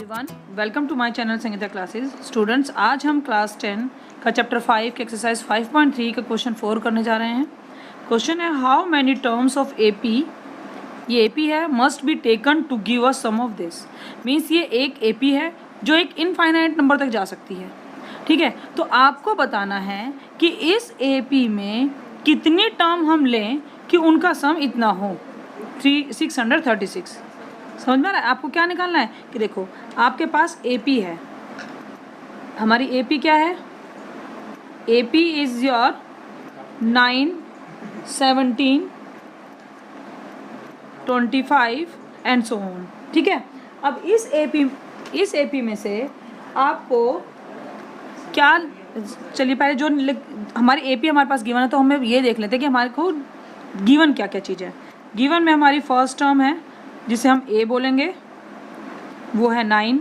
Everyone, welcome to my channel Sangeeta classes. Students, आज हम class 10 का चैप्टर 5 के एक्सरसाइज 5.3 का क्वेश्चन 4 करने जा रहे हैं। क्वेश्चन है how many terms of AP, ये एपी है, must be taken to give us sum of this. Means ये एक एपी है जो एक इनफाइनाइट नंबर तक जा सकती है। ठीक है, तो आपको बताना है कि इस एपी में कितनी टर्म हम लें कि उनका सम इतना हो, 636। समझ में आ रहा है? आपको क्या निकालना है कि देखो आपके पास एपी है, हमारी एपी क्या है, AP is your 9, 17, 25 and so on. ठीक है, अब इस एपी में से आपको क्या, चलिए पहले जो हमारी एपी हमारे पास गिवन है तो हमें ये देख लेते हैं कि हमारे को गिवन क्या क्या चीज़ है। गिवन में हमारी फर्स्ट टर्म है जिसे हम ए बोलेंगे, वो है 9।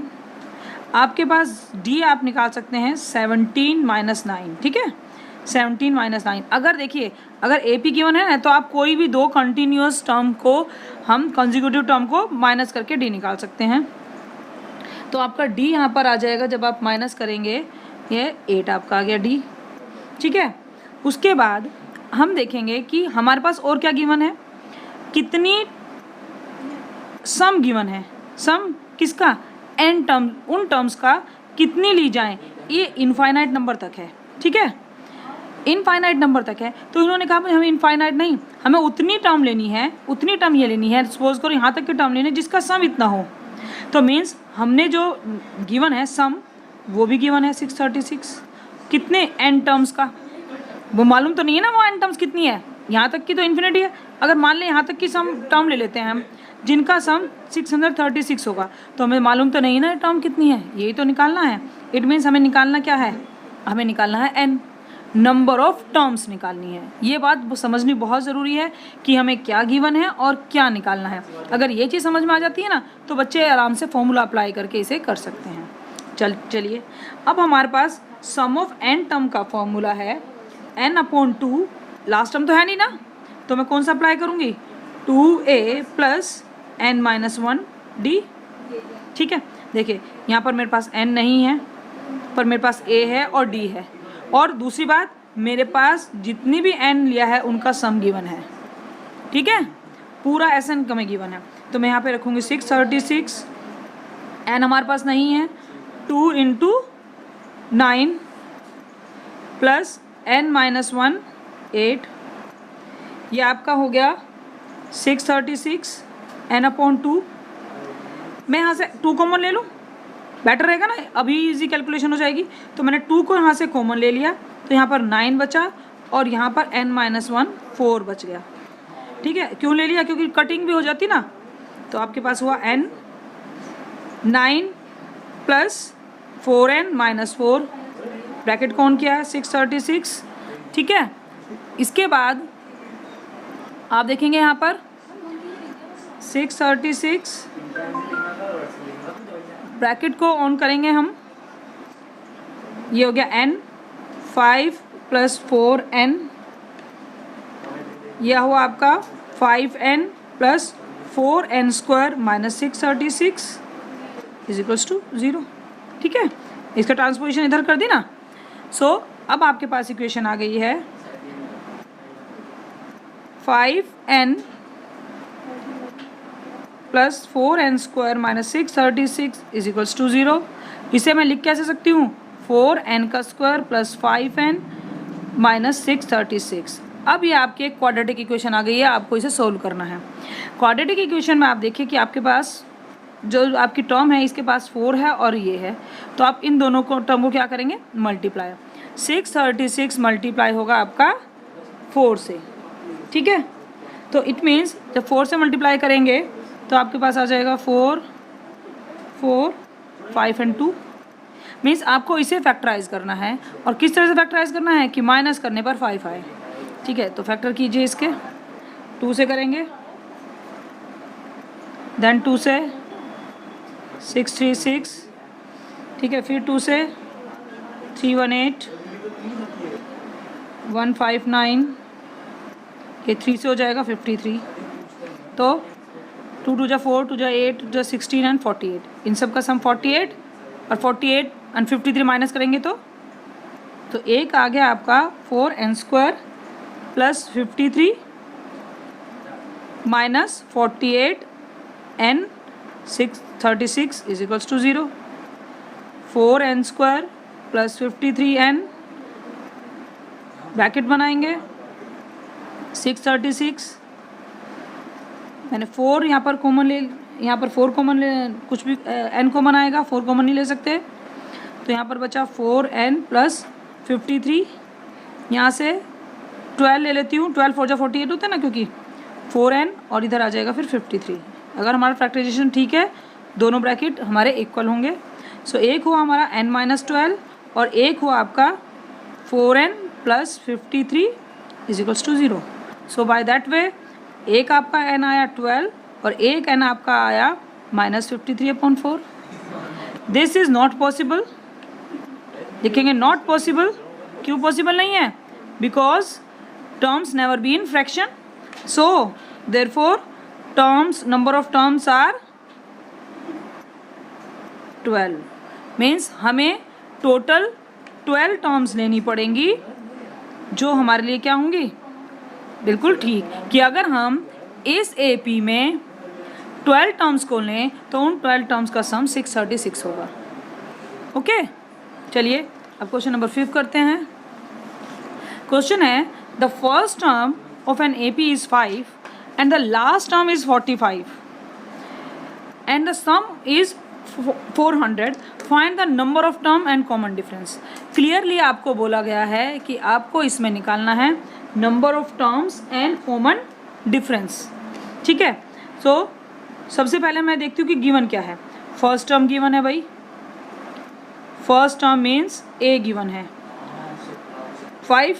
आपके पास डी आप निकाल सकते हैं 17 - 9। ठीक है, 17 - 9। अगर देखिए अगर ए पी गिवन है ना तो आप कोई भी दो कंटिन्यूस टर्म को, हम कंसेक्यूटिव टर्म को माइनस करके डी निकाल सकते हैं। तो आपका डी यहाँ पर आ जाएगा, जब आप माइनस करेंगे ये 8 आपका आ गया डी। ठीक है, उसके बाद हम देखेंगे कि हमारे पास और क्या गिवन है, कितनी सम गिवन है। सम किसका, एन टर्म, उन टर्म्स का कितनी ली जाए, ये इनफाइनाइट नंबर तक है। ठीक है, इनफाइनाइट नंबर तक है। तो इन्होंने कहा भाई हमें इनफाइनाइट नहीं, हमें उतनी टर्म लेनी है, उतनी टर्म ये लेनी है, सपोज करो यहाँ तक की टर्म लेनी है जिसका सम इतना हो। तो मीन्स हमने जो गिवन है सम, वो भी गिवन है 636। कितने एन टर्म्स का, वो मालूम तो नहीं है ना, वो एन टर्म्स कितनी है, यहाँ तक की तो इन्फिनिटी है। अगर मान लें यहाँ तक की सम टर्म ले लेते हैं हम जिनका सम 636 होगा, तो हमें मालूम तो नहीं ना टर्म कितनी है, यही तो निकालना है। इट मीन्स हमें निकालना क्या है, हमें निकालना है एन, नंबर ऑफ टर्म्स निकालनी है। ये बात समझनी बहुत ज़रूरी है कि हमें क्या गिवन है और क्या निकालना है। अगर ये चीज़ समझ में आ जाती है ना तो बच्चे आराम से फॉर्मूला अप्लाई करके इसे कर सकते हैं। चलिए अब हमारे पास सम ऑफ एन टर्म का फॉर्मूला है n/2। लास्ट टर्म तो है नहीं ना, तो मैं कौन सा अप्लाई करूँगी, 2a + n-1d। ठीक है, देखिए यहाँ पर मेरे पास n नहीं है, पर मेरे पास a है और d है। और दूसरी बात, मेरे पास जितनी भी n लिया है उनका सम गिवन है। ठीक है, पूरा Sn का में गिवन है। तो मैं यहाँ पे रखूँगी 636, n हमारे पास नहीं है, 2 × 9 + n-1 8, ये आपका हो गया 636 n/2। मैं यहाँ से 2 कॉमन ले लूँ, बेटर रहेगा ना, अभी इजी कैलकुलेशन हो जाएगी। तो मैंने 2 को यहाँ से कॉमन ले लिया, तो यहाँ पर 9 बचा और यहाँ पर n-1 4 बच गया। ठीक है, क्यों ले लिया, क्योंकि कटिंग भी हो जाती ना। तो आपके पास हुआ n, 9 + 4n - 4, ब्रैकेट कौन किया है 636। ठीक है, इसके बाद आप देखेंगे यहाँ पर 636, ब्रैकेट को ऑन करेंगे हम, ये हो गया n, 5 + 4n, यह हुआ आपका 5n + 4n² - 636 = 0। ठीक है, इसका ट्रांसपोजिशन इधर कर दी ना। सो अब आपके पास इक्वेशन आ गई है 5n + 4n² - 636 = 0। इसे मैं लिख कैसे सकती हूँ, 4n² + 5n - 636। अब ये आपकी एक क्वाड्रेटिक इक्वेशन आ गई है, आपको इसे सोल्व करना है। क्वाड्रेटिक इक्वेशन में आप देखिए कि आपके पास जो आपकी टर्म है, इसके पास 4 है और ये है, तो आप इन दोनों को टर्म को क्या करेंगे, मल्टीप्लाई। 636 मल्टीप्लाई होगा आपका 4 से। ठीक है, तो इट मीन्स जब 4 से मल्टीप्लाई करेंगे तो आपके पास आ जाएगा 4, 4, 5 एंड 2। मीन्स आपको इसे फैक्टराइज करना है, और किस तरह से फैक्टराइज करना है कि माइनस करने पर 5 आए। ठीक है, तो फैक्टर कीजिए इसके, 2 से करेंगे, देन 2 से 636। ठीक है, फिर 2 से 318, 159, ये 3 से हो जाएगा 53। तो 2 2 जा 4, 2 जा 8, 2 जा 16 एंड 48, इन सब का सम 48, और 48 एंड 53 माइनस करेंगे तो एक आ गया आपका 4n² plus 53 minus 48 n 36 is equals to 0। 4n² plus 53n bracket बनाएंगे 636, मैंने 4 यहाँ पर कॉमन ले, यहाँ पर 4 कॉमन ले, कुछ भी n कॉमन आएगा, 4 कॉमन नहीं ले सकते, तो यहाँ पर बचा 4n प्लस 53, यहाँ से 12 ले लेती हूँ, 12 4 जा 48 होता है ना, क्योंकि 4n और इधर आ जाएगा फिर 53। अगर हमारा फैक्टराइजेशन ठीक है दोनों ब्रैकेट हमारे इक्वल होंगे। सो एक हुआ हमारा n-12 और एक हुआ आपका 4n plus 53 is equals to 0। So by that way एक आपका n आया 12 और एक n आपका आया -53/4। दिस इज़ नॉट पॉसिबल, लिखेंगे नॉट पॉसिबल। क्यों पॉसिबल नहीं है? Because terms never be in fraction, so therefore terms, number of terms are 12। Means हमें टोटल 12 टर्म्स लेनी पड़ेंगी, जो हमारे लिए क्या होंगी? बिल्कुल ठीक, कि अगर हम इस AP में 12 टर्म्स को लें तो उन 12 टर्म्स का सम 636 होगा। ओके, चलिए अब क्वेश्चन नंबर 5 करते हैं। क्वेश्चन है the first term of an AP is 5 and the last term is 45 and the sum is 400, find the number of term and common difference. Clearly आपको बोला गया है कि आपको इसमें निकालना है number of terms and common difference. ठीक है, सो सबसे पहले मैं देखती हूँ कि गिवन क्या है। फर्स्ट टर्म गिवन है भाई, फर्स्ट टर्म मीन्स ए गिवन है 5।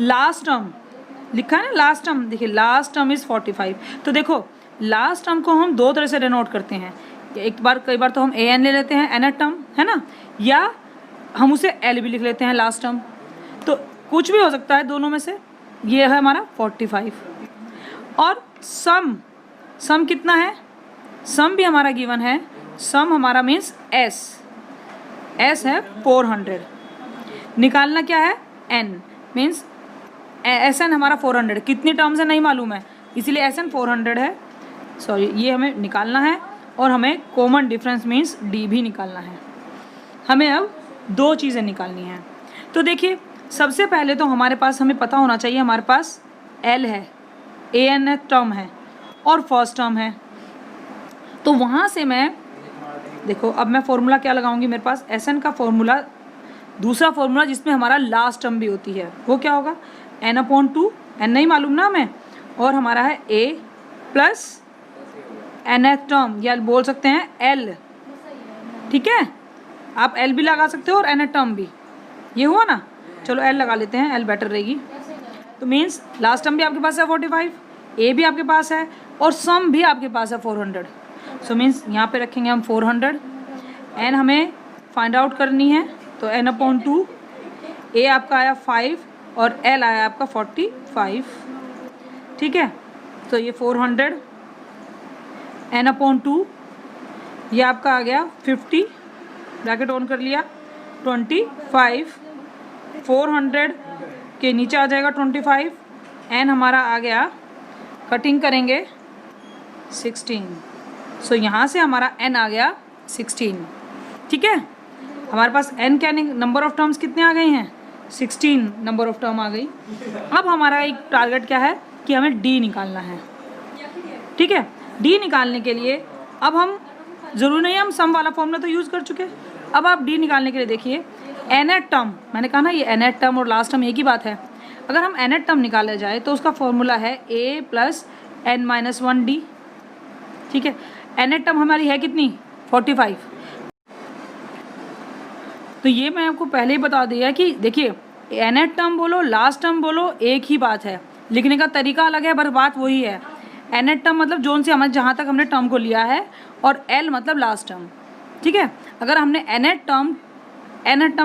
लास्ट टर्म लिखा है ना, लास्ट टर्म देखिए, लास्ट टर्म इज 45। तो देखो लास्ट टर्म को हम दो तरह से डिनोट करते हैं, एक बार कई बार तो हम an ले लेते हैं nth टर्म, है ना, या हम उसे l भी लिख लेते हैं लास्ट टर्म, तो कुछ भी हो सकता है दोनों में से। ये है हमारा 45 और सम कितना है? सम भी हमारा गिवन है, सम हमारा मीन्स s है 400। निकालना क्या है? n मीन्स Sn हमारा 400, कितनी टर्म्स है नहीं मालूम है, इसीलिए Sn 400 है, सॉरी ये हमें निकालना है। और हमें कॉमन डिफरेंस मीन्स d भी निकालना है। हमें अब दो चीज़ें निकालनी हैं। तो देखिए सबसे पहले तो हमारे पास, हमें पता होना चाहिए हमारे पास l है, an टर्म है और फर्स्ट टर्म है, तो वहाँ से मैं देखो अब मैं फॉर्मूला क्या लगाऊंगी, मेरे पास Sn का फॉर्मूला, दूसरा फॉर्मूला जिसमें हमारा लास्ट टर्म भी होती है, वो क्या होगा? n/2, n नहीं मालूम ना हमें, और हमारा है a प्लस nth टर्म, या बोल सकते हैं l। ठीक है, आप l भी लगा सकते हो और nth टर्म भी, ये हुआ ना, चलो l लगा लेते हैं, l बेटर रहेगी। तो मीन्स लास्ट टर्म भी आपके पास है 45, a भी आपके पास है और सम भी आपके पास है 400। सो मीन्स यहाँ पे रखेंगे हम 400, n हमें फाइंड आउट करनी है, तो n/2, a आपका आया 5 और l आया आपका 45। ठीक है, तो ये 400 n/2, ये आपका आ गया 50, ब्रैकेट ऑन कर लिया, 25, 400 के नीचे आ जाएगा 25, n हमारा आ गया, कटिंग करेंगे 16। सो यहाँ से हमारा n आ गया 16। ठीक है, हमारे पास n क्या, नंबर ऑफ टर्म्स कितने आ गए हैं? 16 नंबर ऑफ टर्म आ गई। अब हमारा एक टारगेट क्या है कि हमें d निकालना है। ठीक है, d निकालने के लिए अब हम, ज़रूरी नहीं हम सम वाला फॉर्मूला तो यूज़ कर चुके, अब आप d निकालने के लिए देखिए nth टर्म, मैंने कहा ना ये nth टर्म और लास्ट टर्म एक ही बात है। अगर हम nth टर्म निकाला जाए तो उसका फॉर्मूला है a प्लस n-1d। ठीक है, nth टर्म हमारी है कितनी? 45। तो ये मैं आपको पहले ही बता दिया कि देखिए nth टर्म बोलो लास्ट टर्म बोलो एक ही बात है, लिखने का तरीका अलग है पर बात वही है। nth टर्म मतलब जोन से हमें जहाँ तक हमने टर्म को लिया है, और l मतलब लास्ट टर्म। ठीक है, अगर हमने nth टर्म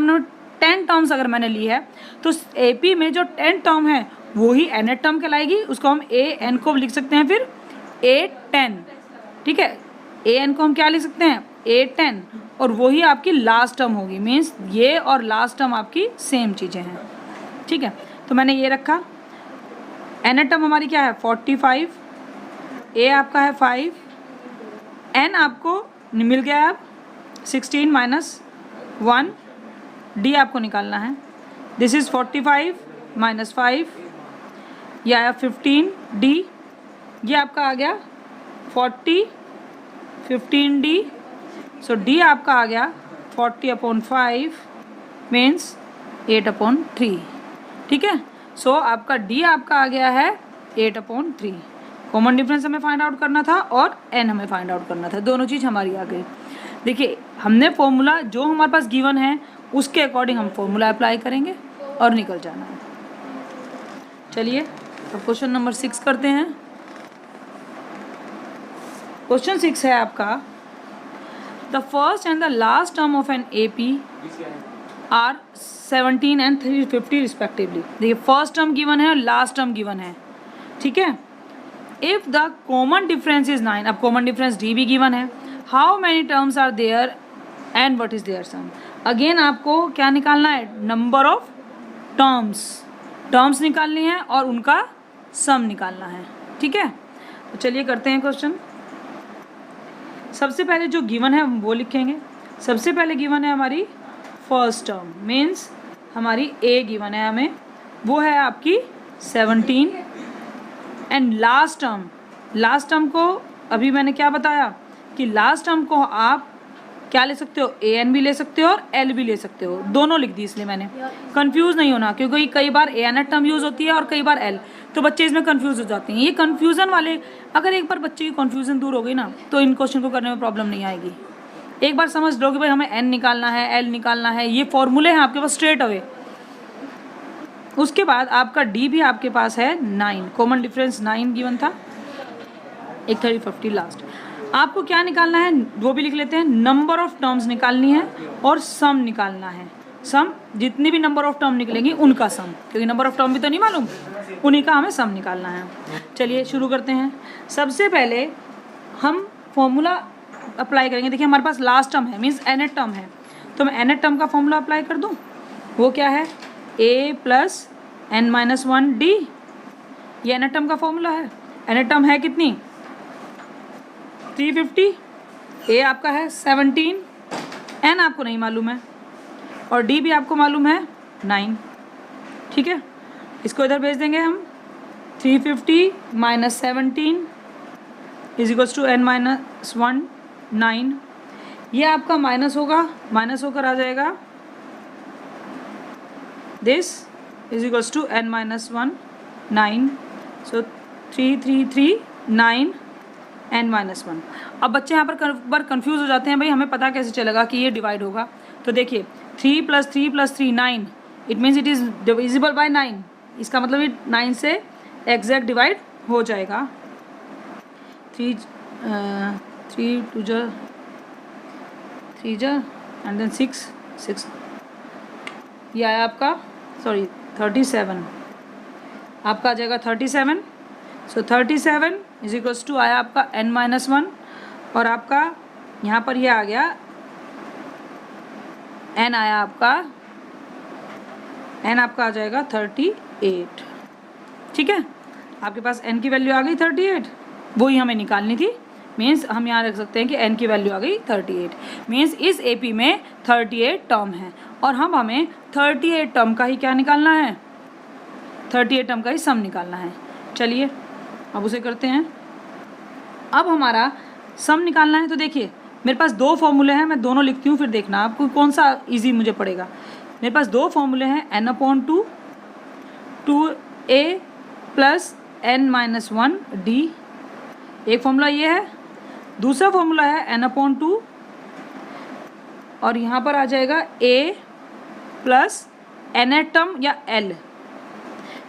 में 10 टर्म्स अगर मैंने ली है तो AP में जो 10 टर्म है वो ही nth टर्म कहलाएगी, उसको हम a n को लिख सकते हैं फिर a10। ठीक है। ए एन को हम क्या लिख सकते हैं, 8n, और वही आपकी लास्ट टर्म होगी, मीन्स ये और लास्ट टर्म आपकी सेम चीज़ें हैं, ठीक है। तो मैंने ये रखा, एन टर्म हमारी क्या है 45, ए आपका है 5, एन आपको मिल गया है अब 16 माइनस 1, डी आपको निकालना है, दिस इज़ 45 माइनस 5, ये आया 15 डी, ये आपका आ गया 40 15 डी, सो डी आपका आ गया 40/5 मीन्स 8/3, ठीक है। सो आपका डी आपका आ गया है 8/3। कॉमन डिफरेंस हमें फाइंड आउट करना था और एन हमें फाइंड आउट करना था, दोनों चीज़ हमारी आ गई। देखिए हमने फॉर्मूला जो हमारे पास गिवन है उसके अकॉर्डिंग हम फॉर्मूला अप्लाई करेंगे और निकल जाना है। चलिए अब क्वेश्चन नंबर 6 करते हैं। क्वेश्चन 6 है आपका, the first and the last term of an AP are 17 and 350 respectively. देखिए फर्स्ट टर्म गिवन है और लास्ट टर्म गिवन है, ठीक है। If the common difference is 9, अब कॉमन डिफरेंस डी भी गिवन है, how many terms are there and what is their sum. Again आपको क्या निकालना है, नंबर ऑफ टर्म्स निकालनी है और उनका सम निकालना है, ठीक है। तो चलिए करते हैं क्वेश्चन। सबसे पहले जो गिवन है वो लिखेंगे। सबसे पहले गिवन है हमारी फर्स्ट टर्म, मीन्स हमारी ए गिवन है हमें, वो है आपकी 17, एंड लास्ट टर्म को अभी मैंने क्या बताया कि लास्ट टर्म को आप क्या ले सकते हो, ए एन भी ले सकते हो और एल भी ले सकते हो, दोनों लिख दी इसलिए मैंने, कंफ्यूज नहीं होना, क्योंकि कई बार ए एन टर्म यूज़ होती है और कई बार एल, तो बच्चे इसमें कंफ्यूज हो जाते हैं। ये कन्फ्यूज़न वाले, अगर एक बार बच्चे की कन्फ्यूज़न दूर हो गई ना तो इन क्वेश्चन को करने में प्रॉब्लम नहीं आएगी। एक बार समझ लो कि भाई हमें एन निकालना है, एल निकालना है, ये फॉर्मूले हैं आपके पास स्ट्रेट अवे। उसके बाद आपका डी भी आपके पास है 9, कॉमन डिफरेंस 9 गिवन था, एक 30/50 लास्ट। आपको क्या निकालना है वो भी लिख लेते हैं, नंबर ऑफ टर्म्स निकालनी है और सम निकालना है। सम, जितनी भी नंबर ऑफ टर्म निकलेंगी उनका सम, क्योंकि नंबर ऑफ टर्म भी तो नहीं मालूम, उन्हीं का हमें सम निकालना है। चलिए शुरू करते हैं। सबसे पहले हम फॉर्मूला अप्लाई करेंगे। देखिए हमारे पास लास्ट टर्म है, मीन्स एन टर्म है, तो मैं एन टर्म का फॉर्मूला अप्लाई कर दूँ। वो क्या है, a + n-1 d, ये एन टर्म का फॉर्मूला है। एन टर्म है कितनी, 350, ए आपका है 17, एन आपको नहीं मालूम है और डी भी आपको मालूम है 9, ठीक है। इसको इधर भेज देंगे हम, 350 - 17 = n-1 9, ये आपका माइनस होगा, माइनस होकर आ जाएगा दिस = n-1 9, सो 3 n-1। अब बच्चे यहाँ पर कंफ्यूज हो जाते हैं, भाई हमें पता कैसे चलेगा कि ये डिवाइड होगा। तो देखिए 3 + 3 + 3 9, it means it is divisible by 9, इसका मतलब ये 9 से एग्जैक्ट डिवाइड हो जाएगा। 3 2 3 एंड देन 6 ये आया आपका, सॉरी 37, आपका आ जाएगा 37, सो 37 = आया आपका n-1, और आपका यहाँ पर ये आ गया n आया आपका, n आपका आ जाएगा 38, ठीक है। आपके पास n की वैल्यू आ गई 38, वही हमें निकालनी थी, मीन्स हम यहाँ रख सकते हैं कि n की वैल्यू आ गई 38, मीन्स इस AP में 38 टर्म है और हमें 38 टर्म का ही क्या निकालना है, 38 टर्म का ही सम निकालना है। चलिए अब उसे करते हैं। अब हमारा सम निकालना है, तो देखिए मेरे पास दो फॉर्मूले हैं, मैं दोनों लिखती हूँ, फिर देखना आपको कौन सा इजी मुझे पड़ेगा। मेरे पास दो फॉर्मूले हैं, n/2 2a + n-1 d, एक फॉर्मूला ये है, दूसरा फॉर्मूला है n/2 और यहाँ पर आ जाएगा a + n टर्म या l।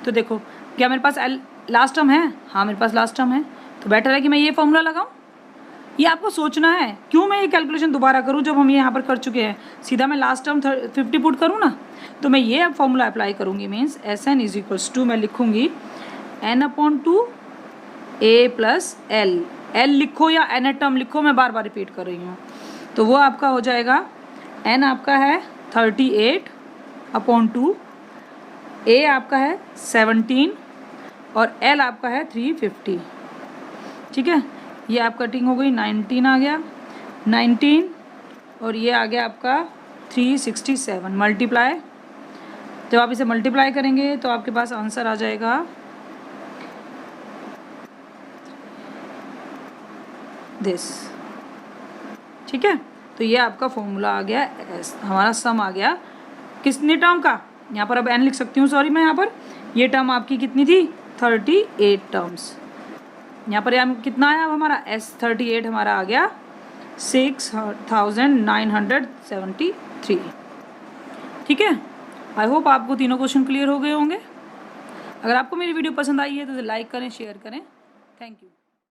तो देखो क्या मेरे पास l लास्ट टर्म है, हाँ मेरे पास लास्ट टर्म है, तो बेटर है कि मैं ये फॉर्मूला लगाऊं। ये आपको सोचना है, क्यों मैं ये कैलकुलेशन दोबारा करूं जब हम ये यहाँ पर कर चुके हैं, सीधा मैं लास्ट टर्म 50 पुट करूं ना, तो मैं ये अब फॉर्मूला अप्लाई करूंगी, मीन्स Sn = मैं लिखूंगी n/2 a + l एल लिखो या एन टर्म लिखो, मैं बार बार रिपीट कर रही हूँ। तो वो आपका हो जाएगा एन आपका है 38/2, ए आपका है 17 और एल आपका है 350। ठीक है, ये आप कटिंग हो गई, 19 आ गया, 19 और ये आ गया आपका 367 मल्टीप्लाई। जब आप इसे मल्टीप्लाई करेंगे तो आपके पास आंसर आ जाएगा दिस। ठीक है, तो ये आपका फॉर्मूला आ गया, हमारा सम आ गया कितने टर्म का, यहाँ पर अब एन लिख सकती हूँ, सॉरी मैं यहाँ पर, ये टर्म आपकी कितनी थी 38 टर्म्स। यहाँ पर कितना आया अब हमारा S38 हमारा आ गया 6973। ठीक है, आई होप आपको तीनों क्वेश्चन क्लियर हो गए होंगे। अगर आपको मेरी वीडियो पसंद आई है तो लाइक करें, शेयर करें। Thank you.